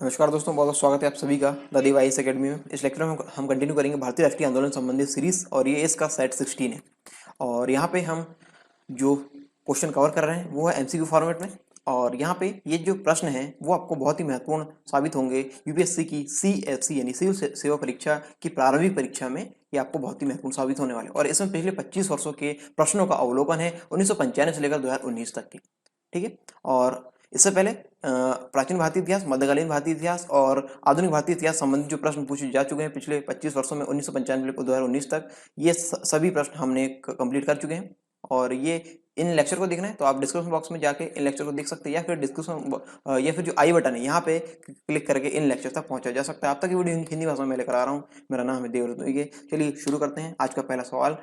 नमस्कार दोस्तों, बहुत बहुत स्वागत है आप सभी का द वाइस एकेडमी में। इस लेक्चर में हम कंटिन्यू करेंगे भारतीय राष्ट्रीय आंदोलन संबंधित सीरीज, और ये इसका सेट 16 है। और यहाँ पे हम जो क्वेश्चन कवर कर रहे हैं वो है एमसीक्यू फॉर्मेट में। और यहाँ पे ये जो प्रश्न है वो आपको बहुत ही महत्वपूर्ण साबित होंगे। यूपीएससी की सीएफसी यानी सिविल सेवा परीक्षा की प्रारंभिक परीक्षा में ये आपको बहुत ही महत्वपूर्ण साबित होने वाले। और इसमें पिछले 25 वर्षों के प्रश्नों का अवलोकन है, 1995 से लेकर 2019 तक की। ठीक है। और इससे पहले प्राचीन भारतीय इतिहास, मध्यकालीन भारतीय इतिहास और आधुनिक भारतीय इतिहास संबंधित जो प्रश्न पूछे जा चुके हैं पिछले 25 वर्षों में, 1995 से 2019 तक, ये सभी प्रश्न हमने कंप्लीट कर चुके हैं। और ये इन लेक्चर को देखना है तो आप डिस्क्रिप्शन बॉक्स में जाके इन लेक्चर को देख सकते हैं, या फिर डिस्क्रिप्शन या फिर जो आई बटन है यहाँ पे क्लिक करके इन लेक्चर तक पहुंचा जा सकता है। अब तक की वीडियो हिंदी भाषा में लेकर आ रहा हूँ। मेरा नाम है देवव्रत। चलिए शुरू करते हैं। आज का पहला सवाल,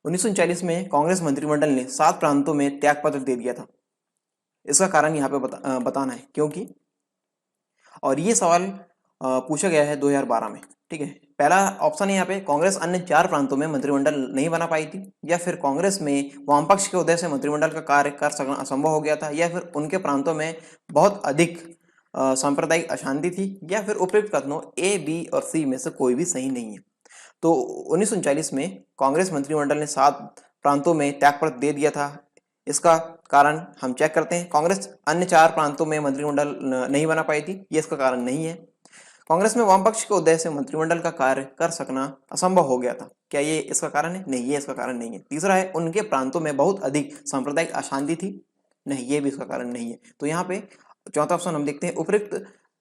1939 में कांग्रेस मंत्रिमंडल ने 7 प्रांतों में त्यागपत्र दे दिया था। इसका कारण यहाँ पे बताना है क्योंकि, और ये सवाल पूछा गया है 2012 में। ठीक है। पहला ऑप्शन है यहाँ पे, कांग्रेस अन्य 4 प्रांतों में मंत्रिमंडल नहीं बना पाई थी, या फिर कांग्रेस में वामपक्ष के उदय से मंत्रिमंडल का कार्य कर सकना असंभव हो गया था, या फिर उनके प्रांतों में बहुत अधिक सांप्रदायिक अशांति थी, या फिर उपयुक्त कथनों ए, बी और सी में से कोई भी सही नहीं है। तो 1939 में कांग्रेस मंत्रिमंडल ने 7 प्रांतों में त्यागपत्र दे दिया था। इसका कारण हम चेक करते हैं। कांग्रेस अन्य 4 प्रांतों में मंत्रिमंडल नहीं बना पाई थी, ये इसका कारण नहीं है। कांग्रेस में वामपक्ष के उदय से मंत्रिमंडल का कार्य कर सकना असंभव हो गया था, क्या ये इसका कारण है? नहीं, ये इसका कारण नहीं है। तीसरा है, उनके प्रांतों में बहुत अधिक सांप्रदायिक अशांति थी। नहीं, ये भी इसका कारण नहीं है। तो यहाँ पे चौथा ऑप्शन हम देखते हैं, उपयुक्त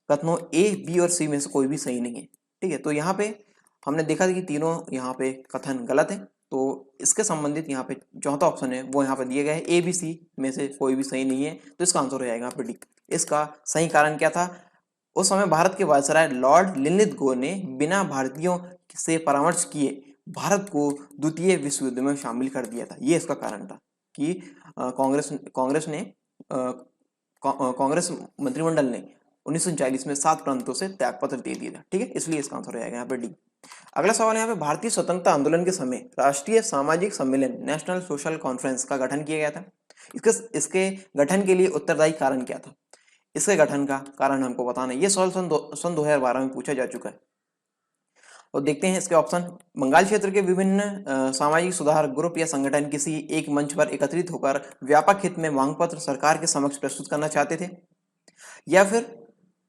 कथनों ए, बी और सी में से कोई भी सही नहीं है। ठीक है। तो यहाँ पे हमने देखा कि तीनों यहाँ पे कथन गलत है। तो इसके संबंधित यहाँ पे चौथा ऑप्शन है वो यहाँ पे दिया गया है, ए, बी, सी में से कोई भी सही नहीं है। तो इसका आंसर हो जाएगा यहाँ पे डी। इसका सही कारण क्या था? उस समय भारत के वायसराय लॉर्ड लिनलिथ ने बिना भारतीयों से परामर्श किए भारत को द्वितीय विश्व युद्ध में शामिल कर दिया था। ये इसका कारण था कि कांग्रेस मंत्रिमंडल ने 1940 में 7 प्रांतों से त्यागपत्र दे दिया था। ठीक है, इसलिए इसका आंसर हो जाएगा यहाँ पे डी। अगला सवाल है यहाँ पे, भारतीय स्वतंत्रता आंदोलन के समय राष्ट्रीय सामाजिक सम्मेलन नेशनल सोशल कॉन्फ्रेंस का गठन किया गया था। इसके गठन के लिए उत्तरदायी कारण क्या था? इसके गठन का कारण हमको बताना है। ये सवाल सन 2012 में पूछा जा चुका है। तो देखते हैं इसके ऑप्शन। बंगाल क्षेत्र के विभिन्न सामाजिक सुधार ग्रुप या संगठन किसी एक मंच पर एकत्रित होकर व्यापक हित में मांग पत्र सरकार के समक्ष प्रस्तुत करना चाहते थे, या फिर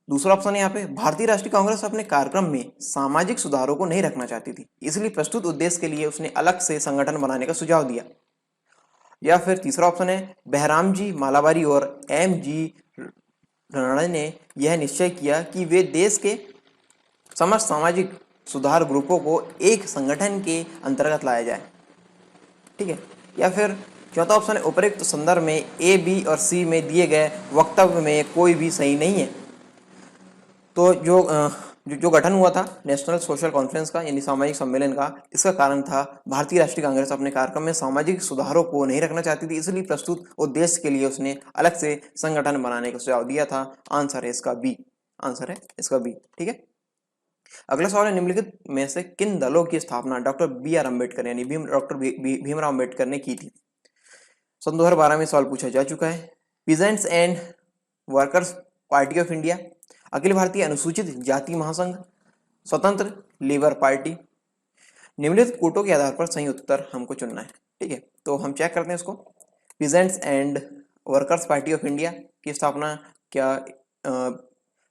दूसरा ऑप्शन है यहाँ पे, भारतीय राष्ट्रीय कांग्रेस अपने कार्यक्रम में सामाजिक सुधारों को नहीं रखना चाहती थी, इसलिए प्रस्तुत उद्देश्य के लिए उसने अलग से संगठन बनाने का सुझाव दिया, या फिर तीसरा ऑप्शन है, बहराम जी मालाबारी और एम जी राणा ने यह निश्चय किया कि वे देश के समस्त सामाजिक सुधार ग्रुपों को एक संगठन के अंतर्गत लाया जाए। ठीक है। या फिर चौथा ऑप्शन है, उपरोक्त संदर्भ में ए, बी और सी में दिए गए वक्तव्य में कोई भी सही नहीं है। तो जो गठन हुआ था नेशनल सोशल कॉन्फ्रेंस का यानी सामाजिक सम्मेलन का, इसका कारण था भारतीय राष्ट्रीय कांग्रेस अपने कार्यक्रम में सामाजिक सुधारों को नहीं रखना चाहती थी, इसलिए प्रस्तुत उद्देश्य के लिए उसने अलग से संगठन बनाने का सुझाव दिया था। आंसर है इसका बी। आंसर है इसका बी। ठीक है। अगला सवाल है, निम्नलिखित में से किन दलों की स्थापना डॉक्टर बी आर अम्बेडकर यानी डॉक्टर भीमराव अम्बेडकर ने की थी? सन 2012 में सवाल पूछा जा चुका है। Peasants and workers party of India, Akhil Bharatiya Anusuchit जाति महासंघ, स्वतंत्र लेबर पार्टी। निम्नलिखित कोटों के आधार पर सही उत्तर हमको चुनना है। ठीक है। तो हम चेक करते हैं इसको। Peasants and workers party of India की स्थापना क्या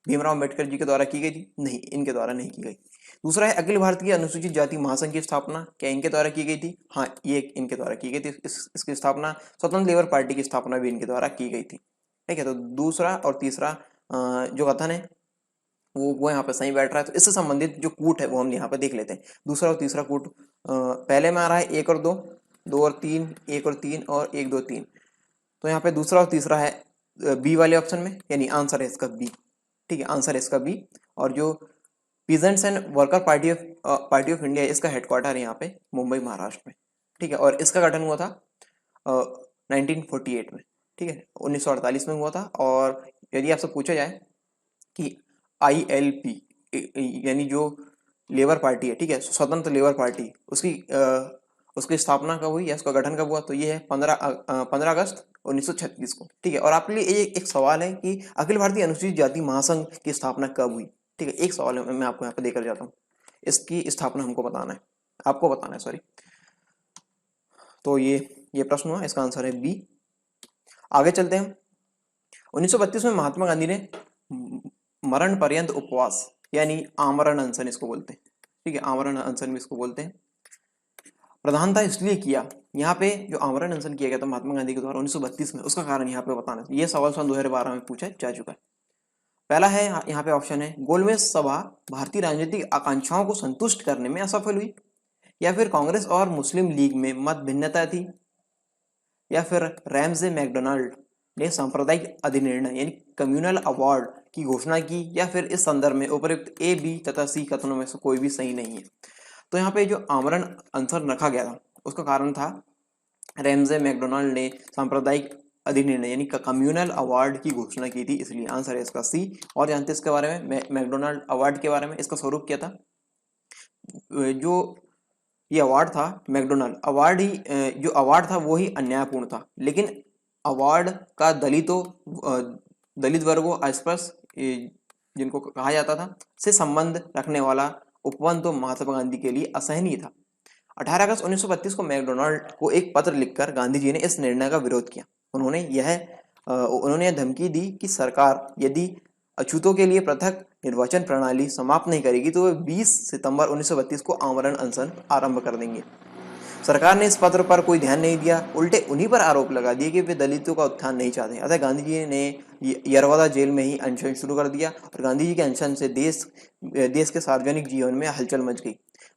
भीमराव अम्बेडकर जी के द्वारा की गई थी? नहीं, इनके द्वारा नहीं की गई। दूसरा है, अखिल भारतीय अनुसूचित जाति महासंघ की स्थापना क्या इनके द्वारा की गई थी? हाँ, ये इनके द्वारा की गई थी। इसकी स्थापना स्वतंत्र लेबर पार्टी की स्थापना भी इनके द्वारा की गई थी। ठीक है। तो दूसरा और तीसरा जो कथन है वो यहाँ पे सही बैठ रहा है। तो इससे संबंधित जो कूट है वो हम यहाँ पे देख लेते हैं। दूसरा और तीसरा कूट पहले में आ रहा है 1 और 2, 2 और 3, 1 और 3 और 1, 2, 3। तो यहाँ पे दूसरा और तीसरा है बी वाले ऑप्शन में, यानी आंसर है इसका बी। ठीक है, आंसर है इसका बी। और जो peasants and worker party of India, इसका हेडक्वार्टर है यहाँ पे मुंबई महाराष्ट्र में। ठीक है। और इसका गठन हुआ था 1948 में। ठीक है, 1948 में हुआ था। और यदि आपसे पूछा जाए कि ILP यानी जो लेबर पार्टी है, ठीक है, स्वतंत्र लेबर पार्टी, उसकी उसकी स्थापना कब हुई या उसका गठन कब हुआ, तो ये है 15 अगस्त 1936 को। ठीक है, और आपके लिए एक सवाल है कि अखिल भारतीय अनुसूचित जाति महासंघ की स्थापना कब हुई। ठीक है, एक सवाल है, मैं आपको यहाँ पे देकर जाता हूँ, इसकी स्थापना हमको बताना है, आपको बताना है, सॉरी। तो ये प्रश्न हुआ, इसका आंसर है बी। आगे चलते हैं। 1932 में महात्मा गांधी ने मरण पर्यंत उपवास यानी आमरण अनशन इसको बोलते हैं। ठीक है, आमरण अनशन भी इसको बोलते हैं। प्रधानता इसलिए किया, यहाँ पे जो आमरण अनशन किया गया था महात्मा गांधी के द्वारा 1932 में, उसका कारण यहाँ पे बताना है। ये सवाल सन 2012 में पूछा जा चुका है। पहला है यहाँ पे ऑप्शन है, गोलमेज सभा भारतीय राजनीतिक आकांक्षाओं को संतुष्ट करने में असफल हुई, या फिर कांग्रेस और मुस्लिम लीग में मत भिन्नता थी, या फिर रैमजे मैकडोनाल्ड ने सांप्रदायिक अधिनिर्णय यानी कम्युनल अवार्ड की घोषणा की, या फिर इस संदर्भ में उपयुक्त ए, बी तथा सी कथनों में से कोई भी सही नहीं है। तो यहाँ पे जो आमरण अनशन रखा गया था उसका कारण था रैमजे मैकडोनाल्ड ने सांप्रदायिक अधिनिर्णय यानी कम्युनल अवार्ड की घोषणा की थी, इसलिए आंसर है इसका सी। और जानते हैं इसके बारे में, मैकडोनाल्ड अवार्ड के बारे में, इसका स्वरूप क्या था। जो ये अवार्ड था मैकडोनाल्ड अवार्ड ही, जो अवार्ड था वो ही अन्यायपूर्ण था, लेकिन अवार्ड का दलित वर्गों, अस्पृश्य जिनको कहा जाता था, से संबंध रखने वाला उपवन तो महात्मा गांधी के लिए असहनीय था। 18 अगस्त 1932 को मैकडोनाल्ड को एक पत्र लिखकर गांधी जी ने इस निर्णय का विरोध किया। उन्होंने यह धमकी दी कि सरकार यदि अछूतों के लिए पृथक निर्वाचन प्रणाली समाप्त नहीं करेगी तो वे 20 सितंबर 1932 को आमरण अनशन आरंभ कर देंगे। सरकार ने इस पत्र पर कोई ध्यान नहीं दिया, उल्टे उन्हीं पर आरोप लगा दिए कि वे दलितों का उत्थान नहीं चाहते। अतः गांधी जी ने यरवदा जेल में ही अनशन शुरू कर दिया, और गांधी जी के अनशन से देश के सार्वजनिक जीवन में हलचल मच गई।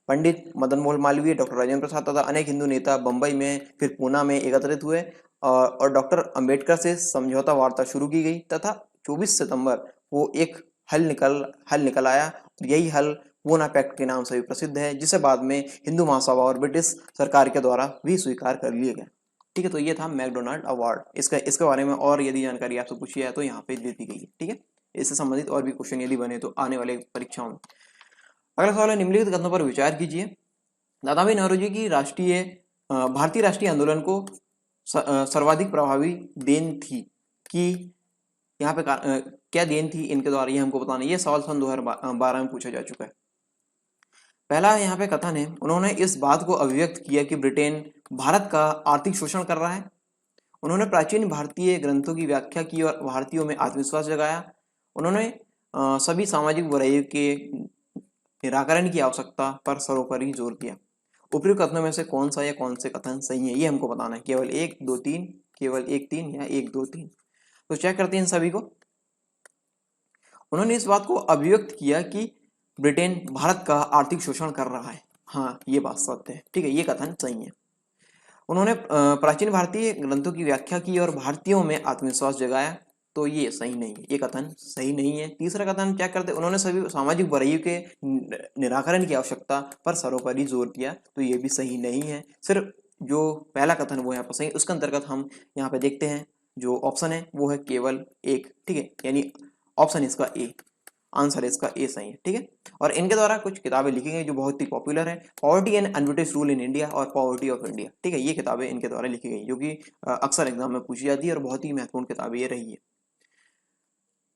पंडित मदन मोहन मालवीय, डॉक्टर राजेंद्र प्रसाद तथा अनेक हिंदू नेता बंबई में फिर पूना में एकत्रित हुए, और डॉक्टर अंबेडकर से समझौता वार्ता शुरू की गई, तथा 24 सितंबर को एक हल निकल आया। यही हल पूना पैक्ट के नाम से भी प्रसिद्ध है, जिसे बाद में हिंदू महासभा और ब्रिटिश सरकार के द्वारा भी स्वीकार कर लिया गया। ठीक है, तो ये था मैकडोनाल्ड अवार्ड। इसके बारे में और यदि जानकारी आपसे पूछी है तो यहाँ पे दे दी गई है। ठीक है, इससे संबंधित और भी क्वेश्चन यदि बने तो आने वाले परीक्षाओं में। अगला सवाल है, निम्नलिखित कथनों पर विचार कीजिए। दादाभाई नौरोजी की भारतीय राष्ट्रीय आंदोलन को सर्वाधिक प्रभावी देन थी कि यहाँ पे क्या देन थी इनके द्वारा, ये हमको बताना है। ये सवाल सन 2012 में पूछा जा चुका है। पहला यहाँ पे कथन है, उन्होंने इस बात को अभिव्यक्त किया कि ब्रिटेन भारत का आर्थिक शोषण कर रहा है। उन्होंने प्राचीन भारतीय ग्रंथों की व्याख्या की और भारतीयों में आत्मविश्वास जगाया। उन्होंने सभी सामाजिक बुराइयों के निराकरण की आवश्यकता पर सर्वोपरि जोर दिया। उपयुक्त कथनों में से कौन सा या कौन से कथन सही है, ये हमको बताना है। केवल 1, 2, 3, केवल 1, 3 या 1, 2, 3। तो चेक करते हैं इन सभी को। उन्होंने इस बात को अभिव्यक्त किया कि ब्रिटेन भारत का आर्थिक शोषण कर रहा है। हाँ, ये बात सत्य है। ठीक है, ये कथन सही है। उन्होंने प्राचीन भारतीय ग्रंथों की व्याख्या की और भारतीयों में आत्मविश्वास जगाया, तो ये सही नहीं है, ये कथन सही नहीं है। तीसरा कथन क्या करते, उन्होंने सभी सामाजिक बुराइयों के निराकरण की आवश्यकता पर सर्वोपरि जोर दिया, तो ये भी सही नहीं है। सिर्फ जो पहला कथन वो यहाँ पर सही, उसके अंतर्गत हम यहाँ पे देखते हैं जो ऑप्शन है वो है केवल 1। ठीक है, यानी ऑप्शन इसका ए, आंसर इसका ए सही है। ठीक है, और इनके द्वारा कुछ किताबें लिखी गई जो बहुत ही पॉपुलर है, poverty and un-British rule in India और पॉवर्टी ऑफ इंडिया। ठीक है, ये किताबें इनके द्वारा लिखी गई जो कि अक्सर एग्जाम में पूछी जाती है और बहुत ही महत्वपूर्ण किताबें ये रही है।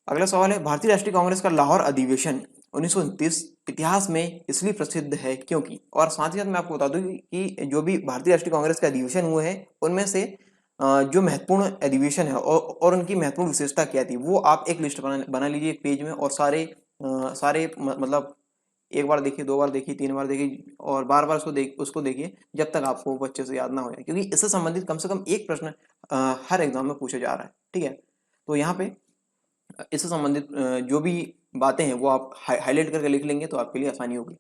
अगला सवाल है, भारतीय राष्ट्रीय कांग्रेस का लाहौर अधिवेशन 1929 इतिहास में इसलिए प्रसिद्ध है क्योंकि, और साथ ही साथ मैं आपको बता दूं कि जो भी भारतीय राष्ट्रीय कांग्रेस के अधिवेशन हुए हैं उनमें से जो महत्वपूर्ण अधिवेशन है और उनकी महत्वपूर्ण विशेषता क्या थी, वो आप एक लिस्ट बना लीजिए एक पेज में, और सारे मतलब एक बार देखिए, 2 बार देखिए, 3 बार देखिए, और बार बार उसको देखिए जब तक आपको वो अच्छे से याद ना हो जाए, क्योंकि इससे संबंधित कम से कम एक प्रश्न हर एग्जाम में पूछा जा रहा है। ठीक है, तो यहाँ पे इससे संबंधित जो भी बातें हैं वो आप हाईलाइट करके लिख लेंगे तो आपके लिए आसानी होगी।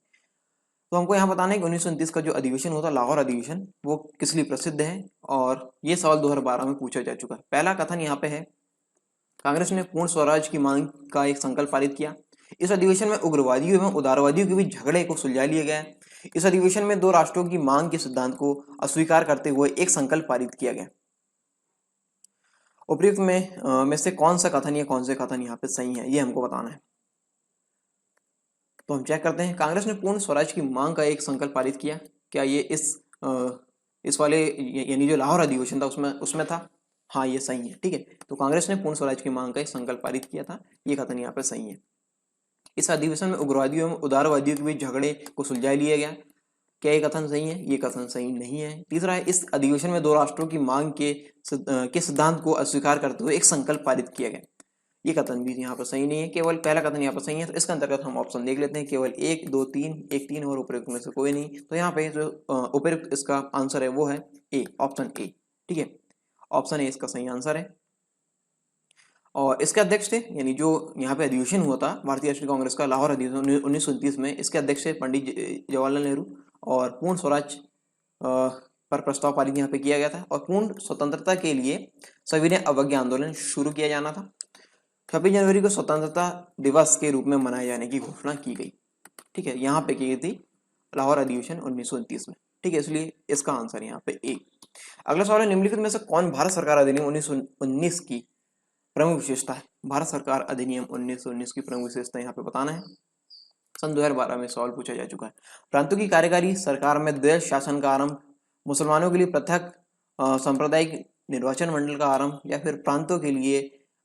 तो हमको यहाँ बताना है कि 1929 का जो अधिवेशन होता है लाहौर अधिवेशन, वो किस लिए प्रसिद्ध है, और ये सवाल 2012 में पूछा जा चुका है। पहला कथन यहाँ पे है, कांग्रेस ने पूर्ण स्वराज की मांग का एक संकल्प पारित किया। इस अधिवेशन में उग्रवादियों एवं उदारवादियों के बीच झगड़े को सुलझा लिया गया। इस अधिवेशन में 2 राष्ट्रों की मांग के सिद्धांत को अस्वीकार करते हुए एक संकल्प पारित किया गया। उपयुक्त में से कौन सा कथन या कौन से कथन यहाँ पे सही है, ये हमको बताना है। तो हम चेक करते हैं, कांग्रेस ने पूर्ण स्वराज की मांग का एक संकल्प पारित किया, क्या ये इस इस वाले यानी जो लाहौर अधिवेशन था उसमें था। हाँ ये सही है, ठीक है। तो कांग्रेस ने पूर्ण स्वराज की मांग का एक संकल्प पारित किया था, ये कथन यहाँ पे सही है। इस अधिवेशन में उग्रवादियों एवं उदारवादियों के बीच झगड़े को सुलझा लिया गया, क्या ये कथन सही है? ये कथन सही नहीं है। तीसरा है, इस अधिवेशन में दो राष्ट्रों की मांग के सिद्धांत को अस्वीकार करते हुए एक संकल्प पारित किया गया, ये कथन भी यहाँ पर सही नहीं है। केवल पहला कथन यहाँ पर सही है, तो इसके अंतर्गत हम ऑप्शन देख लेते हैं, केवल 1 2 3, 1 3 और उपयुक्त में से कोई नहीं। तो यहाँ पे जो उपयुक्त इसका आंसर है वो है ए, ऑप्शन ए, ठीक है। ऑप्शन ए इसका सही आंसर है। और इसके अध्यक्ष थे, यानी जो यहाँ पे अधिवेशन हुआ था भारतीय राष्ट्रीय कांग्रेस का लाहौर अधिवेशन 1929 में, इसके अध्यक्ष थे पंडित जवाहरलाल नेहरू। और पूर्ण स्वराज पर प्रस्ताव पारित यहाँ पे किया गया था। और पूर्ण स्वतंत्रता के लिए सविनय अवज्ञा आंदोलन शुरू किया जाना था। 26 जनवरी को स्वतंत्रता दिवस के रूप में मनाए जाने की घोषणा की गई, ठीक है। यहाँ पे की गई थी लाहौर अधिवेशन 1929 में, ठीक है। इसलिए इसका आंसर यहाँ पे ए। अगला सवाल है, निम्नलिखित में से कौन भारत सरकार अधिनियम 1919 की प्रमुख विशेषता है? भारत सरकार अधिनियम 1919 की प्रमुख विशेषता यहाँ पे बताना है। सन 2012 में सवाल पूछा जा चुका है। प्रांतों की कार्यकारी सरकार में द्वैध शासन का आरंभ, मुसलमानों के लिए पृथक सांप्रदायिक निर्वाचन मंडल का आरंभ, या फिर प्रांतों के लिए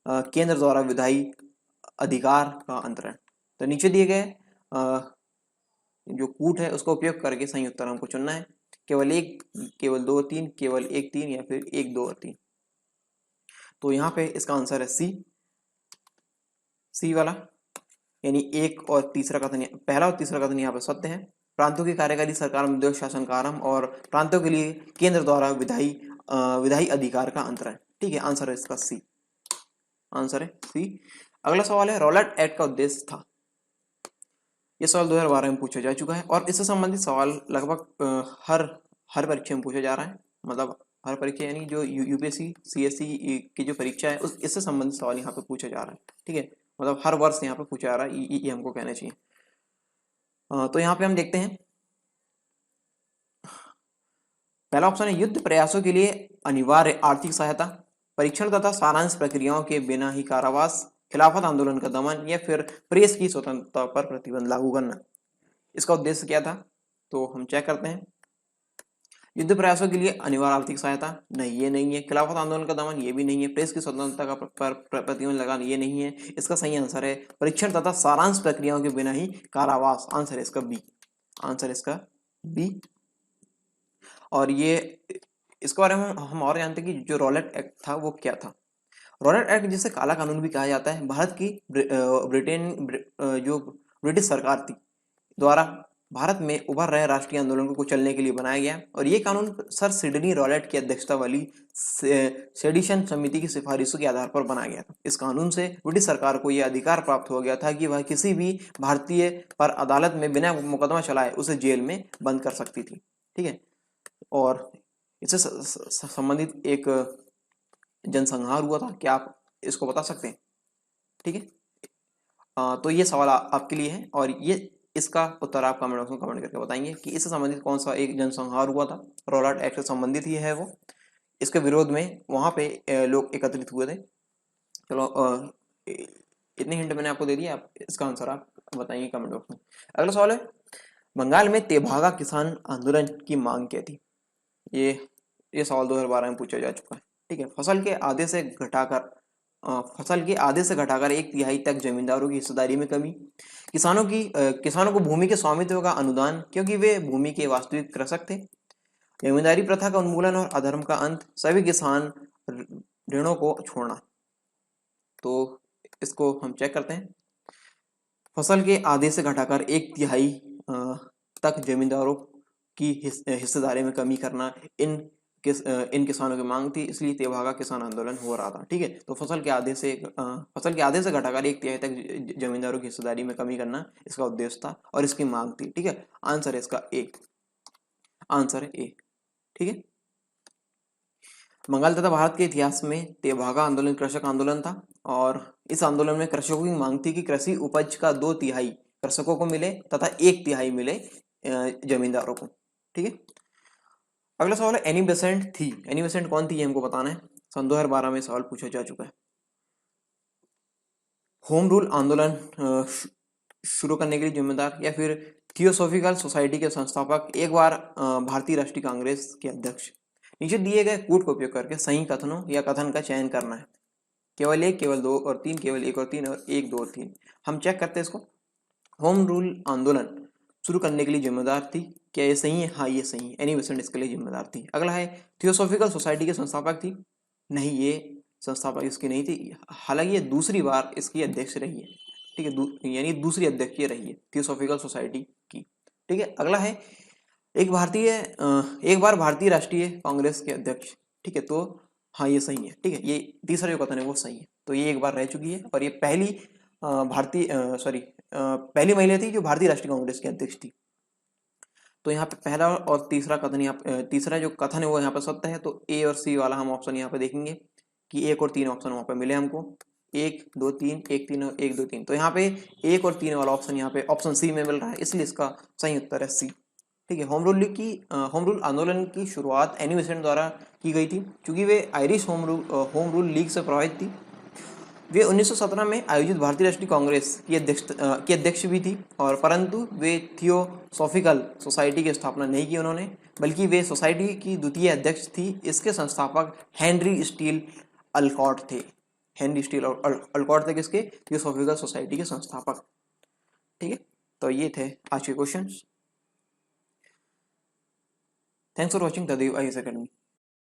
केंद्र द्वारा विधायी अधिकार का अंतरण। तो नीचे दिए गए जो कूट है उसका उपयोग करके सही उत्तर हमको चुनना है। केवल 1, केवल 2 3, केवल 1 3, या फिर 1 2 और 3। तो यहाँ पे इसका आंसर है सी वाला, यानी एक और तीसरा कथन, पहला और तीसरा कथन यहाँ पे सत्य है। प्रांतों की कार्यकारी सरकार में द्वैध शासन का आरंभ और प्रांतों के लिए केंद्र द्वारा विधायी अधिकार का अंतरण, ठीक है। आंसर है इसका सी, आंसर है सी। अगला सवाल है, रॉलेट एक्ट का उद्देश्य था। ये सवाल 2012 में पूछा जा चुका है और इससे संबंधित सवाल लगभग हर परीक्षा में पूछा जा रहा है। मतलब हर परीक्षा यानी जो यूपीएससी सीएससी की जो परीक्षा है उस इससे संबंधित सवाल यहाँ पे पूछा जा रहा है, ठीक है। मतलब हर वर्ष यहाँ पे पूछा जा रहा है, ये हमको कहना चाहिए। तो यहाँ पे हम देखते हैं, पहला ऑप्शन है, युद्ध प्रयासों के लिए अनिवार्य आर्थिक सहायता, परीक्षण तथा सारांश प्रक्रियाओं के बिना ही कारावास, खिलाफत आंदोलन का दमन, या फिर प्रेस की स्वतंत्रता पर प्रतिबंध लागू करना। इसका उद्देश्य क्या था? तो हम चेक करते हैं। युद्ध प्रयासों के लिए अनिवार्य आर्थिक सहायता, नहीं ये नहीं है। खिलाफत आंदोलन का दमन, ये भी नहीं है। प्रेस की स्वतंत्रता का प्रतिबंध लगाना, ये नहीं है। इसका सही आंसर है परीक्षण तथा सारांश प्रक्रियाओं के बिना ही कारावास। आंसर है इसका बी, आंसर इसका बी। और ये इसके बारे में हम और जानते हैं कि जो रॉलेट एक्ट था वो क्या था। रॉलेट एक्ट जिसे काला कानून भी कहा जाता है, भारत की जो ब्रिटिश सरकार थी द्वारा भारत में उभर रहे राष्ट्रीय आंदोलन को कुचलने के लिए बनाया गया। और ये कानून सर सिडनी रॉलेट की अध्यक्षता वाली सेडिशन समिति की सिफारिशों के आधार पर बनाया गया था। इस कानून से ब्रिटिश सरकार को यह अधिकार प्राप्त हो गया था कि वह किसी भी भारतीय पर अदालत में बिना मुकदमा चलाए उसे जेल में बंद कर सकती थी, ठीक है। और इससे संबंधित एक जनसंहार हुआ था, क्या आप इसको बता सकते हैं? ठीक है। तो ये सवाल आपके लिए है और ये इसका उत्तर आप कमेंट बॉक्स में कमेंट करके बताएंगे कि इससे संबंधित कौन सा एक जनसंहार हुआ था। रॉलेट एक्ट से संबंधित ही है वो, इसके विरोध में वहां पे लोग एकत्रित हुए थे। चलो इतनी हिंट मैंने आपको दे दिया, आप इसका आंसर आप बताएंगे कमेंट बॉक्स में। अगला सवाल है, बंगाल में तेभागा किसान आंदोलन की मांग क्या थी? ये सवाल 2012 में पूछा जा चुका है, ठीक है। फसल के आधे से घटाकर 1/3 तक जमींदारों की हिस्सेदारी में कमी, किसानों को भूमि के स्वामित्व का अनुदान क्योंकि वे भूमि के वास्तविक कृषक थे, जमींदारी प्रथा का उन्मूलन और अधर्म का अंत, सभी किसान ऋणों को छोड़ना। तो इसको हम चेक करते हैं। फसल के आधे से घटाकर 1/3 तक जमींदारों की हिस्सेदारी में कमी करना इन किसानों की मांग थी, इसलिए तेभागा किसान आंदोलन हो रहा था, ठीक है। तो फसल के आधे से घटाकर 1/3 तक जमींदारों की हिस्सेदारी में कमी करना इसका उद्देश्य था और इसकी मांग थी, ठीक है। आंसर है इसका ए, आंसर है ए, ठीक है। बंगाल तथा भारत के इतिहास में तेभागा आंदोलन कृषक आंदोलन था और इस आंदोलन में कृषकों की मांग थी कि कृषि उपज का 2/3 कृषकों को मिले तथा 1/3 मिले जमींदारों को, ठीक है। अगला सवाल है, एनी बेसेंट थी। एनी बेसेंट कौन थी ये हमको बताना है। सन 2012 में सवाल पूछा जा चुका है। होम रूल आंदोलन शुरू करने के लिए जिम्मेदार, या फिर थियोसॉफिकल सोसाइटी के संस्थापक, एक बार भारतीय राष्ट्रीय कांग्रेस के अध्यक्ष। नीचे दिए गए कूट का उपयोग करके सही कथनों या कथन का चयन करना है। केवल एक, केवल दो और तीन, केवल एक और तीन, और एक, दो और तीन। हम चेक करते हैं इसको। होम रूल आंदोलन शुरू करने के लिए जिम्मेदार थी, क्या ये सही है? हाँ, ये सही है। एनी बेसेंट इसके लिए जिम्मेदार थी। अगला है थियोसॉफिकल सोसाइटी के संस्थापक थी। नहीं, ये संस्थापक इसकी नहीं थी, हालांकि ये दूसरी बार इसकी अध्यक्ष रही है। ठीक है, यानी दूसरी अध्यक्ष ये रही है थियोसॉफिकल सोसाइटी की। ठीक है, अगला है एक बार भारतीय राष्ट्रीय कांग्रेस के अध्यक्ष। ठीक है, तो हाँ, ये सही है। ठीक है, ये तीसरा जो कथन है वो सही है। तो ये एक बार रह चुकी है, और ये पहली पहली महिला थी जो भारतीय राष्ट्रीय कांग्रेस की अध्यक्ष थी। तो यहाँ पे पहला और तीसरा कथन, तीसरा जो कथन है वो यहाँ पे सत्य है। तो ए और सी वाला हम ऑप्शन यहाँ पे देखेंगे कि एक और तीन ऑप्शन वहाँ पे मिले हमको, 1 2 3, 1 3 और 1 2 3। तो यहाँ पे 1 और 3 वाला ऑप्शन यहाँ पे ऑप्शन सी में मिल रहा है, इसलिए इसका सही उत्तर है सी। ठीक है, होम रूल आंदोलन की शुरुआत एनी बेसेंट द्वारा की गई थी, क्योंकि वे आयरिश होम रूल लीग से प्रभावित थी। वे 1917 में आयोजित भारतीय राष्ट्रीय कांग्रेस की अध्यक्ष भी थी, और परंतु वे थियोसॉफिकल सोसाइटी की स्थापना नहीं की उन्होंने, बल्कि वे सोसाइटी की द्वितीय अध्यक्ष थी। इसके संस्थापक हेनरी स्टील अल्कॉट थे। हेनरी स्टील अल्कॉट थे किसके? थियोसॉफिकल सोसाइटी के संस्थापक। ठीक है, तो ये थे आज के questions. Thanks for watching the Dev IAS academy.